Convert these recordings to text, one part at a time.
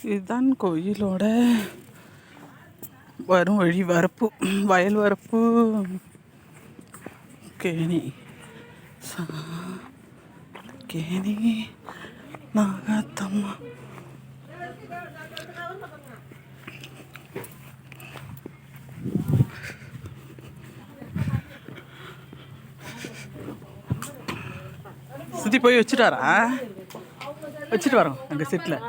இதுதான் கோயிலோட வரும் வழி. வரப்பு, வயல் வரப்பு. கேணி கேணி நாகாத்தம்மா. சுற்றி போய் வச்சுட்டாரா? வச்சுட்டு வரோம் அங்கே செட்டில்.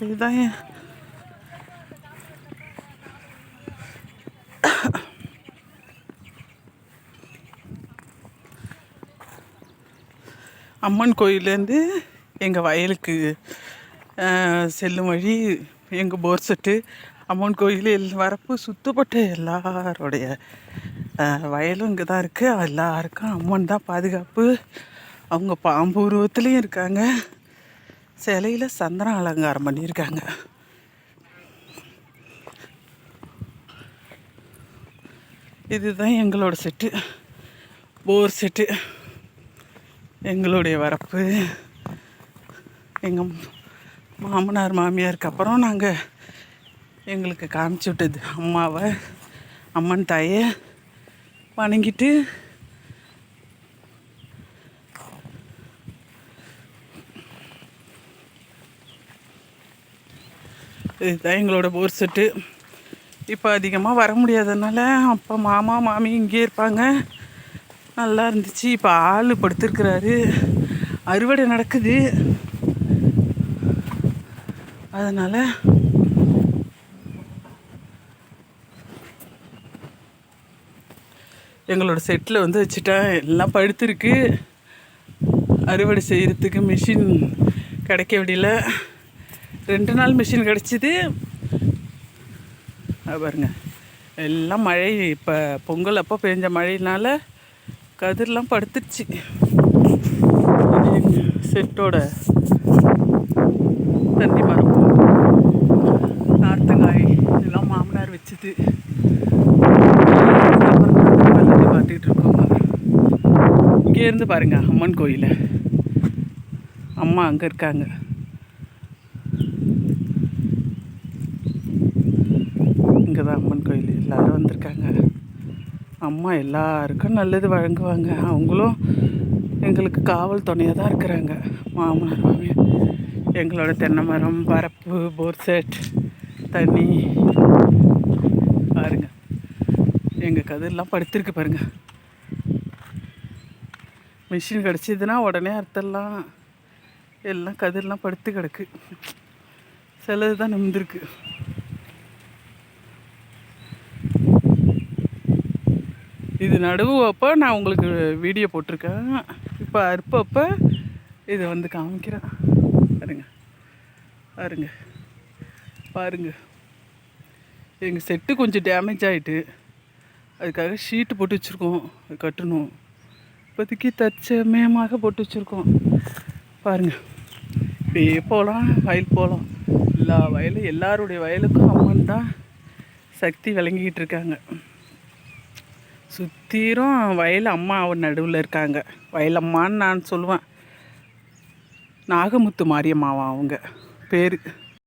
இதுதான் அம்மன் கோயிலேருந்து எங்கள் வயலுக்கு செல்லும் வழி. எங்கள் போர் செட்டு அம்மன் கோயில் வரப்பு சுத்தப்பட்ட எல்லாரோடைய வயலும் இங்கே தான் இருக்குது. எல்லாருக்கும் அம்மன் தான் பாதுகாப்பு. அவங்க பாம்பு உருவத்துலேயும் இருக்காங்க. சிலையில் சந்தனம் அலங்காரம் பண்ணியிருக்காங்க. இதுதான் எங்களோட செட்டு, போர் செட்டு. எங்களுடைய வரப்பு. எங்கள் மாமனார் மாமியாருக்கு அப்புறம் நாங்கள் எங்களுக்கு காமிச்சு விட்டது அம்மாவை, அம்மன் தாயை வணங்கிட்டு இதுதான் எங்களோட போர் செட்டு. இப்போ அதிகமாக வர முடியாததுனால அப்போ மாமா மாமி இங்கே இருப்பாங்க. நல்லா இருந்துச்சு. இப்போ ஆள் படுத்திருக்கிறாரு. அறுவடை நடக்குது. அதனால் எங்களோட செட்டில் வந்து வச்சுட்டேன். எல்லாம் படுத்துருக்கு. அறுவடை செய்கிறதுக்கு மிஷின் கிடைக்க விடல. 2 நாள் மிஷின் கிடச்சிது. பாருங்க, எல்லாம் மழை. இப்போ பொங்கல் அப்போ பெஞ்ச மழையினால கதிரெலாம் படுத்துருச்சு. செட்டோட தண்ணி மரம், நார்த்தங்காய் இதெல்லாம் மாமனார் வச்சுது. பார்த்துக்கிட்டு இருக்கோங்க. இங்கேருந்து பாருங்கள் அம்மன் கோயில். அம்மா அங்கே இருக்காங்க. இங்கே தான் அம்மன் கோயில். எல்லோரும் வந்திருக்காங்க. அம்மா எல்லாருக்கும் நல்லது வழங்குவாங்க. அவங்களும் எங்களுக்கு காவல் துணையாக தான் இருக்கிறாங்க. மாமனார் மாமியார். எங்களோட தென்னை மரம், பரப்பு, போர் செட், தண்ணி பாருங்க. எங்கள் கதிரெலாம் படுத்திருக்கு பாருங்கள். மிஷின் கிடச்சிதுன்னா உடனே அறுத்தரலாம். எல்லாம் கதிரெலாம் படுத்து கிடக்கு. சிலது தான் நிமிர்ந்துருக்கு. இது நடுவு அப்போ நான் உங்களுக்கு வீடியோ போட்டிருக்கேன். இப்போ அறுப்பப்போ இதை வந்து காமிக்கிறேன். பாருங்க பாருங்க பாருங்க. எங்கள் செட்டு கொஞ்சம் டேமேஜ் ஆகிட்டு, அதுக்காக ஷீட்டு போட்டு வச்சுருக்கோம். அது கட்டணும். இப்போதைக்கு தற்சமயமாக போட்டு வச்சுருக்கோம். பாருங்கள், இப்படியே போகலாம், வயல் போகலாம். எல்லா வயலும், எல்லாருடைய வயலுக்கும் அம்மன் தான் சக்தி விளங்கிக்கிட்டு இருக்காங்க. சுற்றிரும் வயல் அம்மா நடுவில் இருக்காங்க. வயலம்மான்னு நான் சொல்லுவேன். நாகமுத்து மாரியம்மாவா அவங்க பேர்.